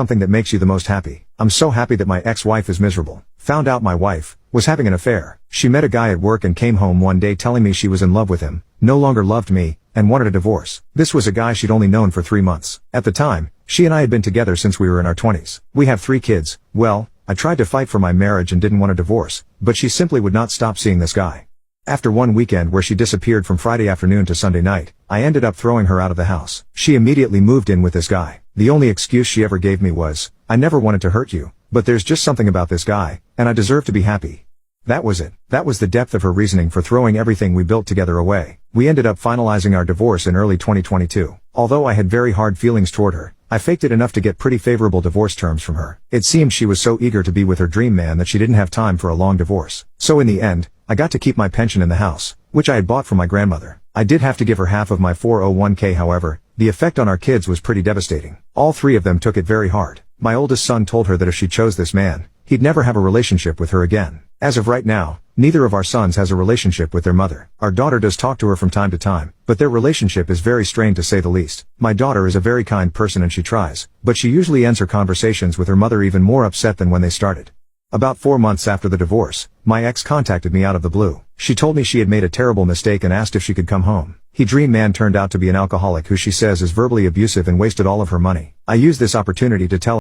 something that makes you the most happy? I'm so happy that my ex-wife is miserable. Found out my wife was having an affair. She met a guy at work and came home one day telling me she was in love with him, no longer loved me, and wanted a divorce. This was a guy she'd only known for 3 months. At the time, she and I had been together since we were in our 20s. We have 3 kids. Well, I tried to fight for my marriage and didn't want a divorce, but she simply would not stop seeing this guy. After one weekend where she disappeared from Friday afternoon to Sunday night, I ended up throwing her out of the house. She immediately moved in with this guy. The only excuse she ever gave me was, "I never wanted to hurt you, but there's just something about this guy, and I deserve to be happy." That was it. That was the depth of her reasoning for throwing everything we built together away. We ended up finalizing our divorce in early 2022. Although I had very hard feelings toward her, I faked it enough to get pretty favorable divorce terms from her. It seemed she was so eager to be with her dream man that she didn't have time for a long divorce. So in the end, I got to keep my pension in the house, which I had bought from my grandmother. I did have to give her half of my 401k. However, the effect on our kids was pretty devastating. All 3 of them took it very hard. My oldest son told her that if she chose this man, he'd never have a relationship with her again. As of right now, neither of our sons has a relationship with their mother. Our daughter does talk to her from time to time, but their relationship is very strained to say the least. My daughter is a very kind person and she tries, but she usually ends her conversations with her mother even more upset than when they started. About 4 months after the divorce, my ex contacted me out of the blue. She told me she had made a terrible mistake and asked if she could come home. Her dream man turned out to be an alcoholic who she says is verbally abusive and wasted all of her money. I used this opportunity to tell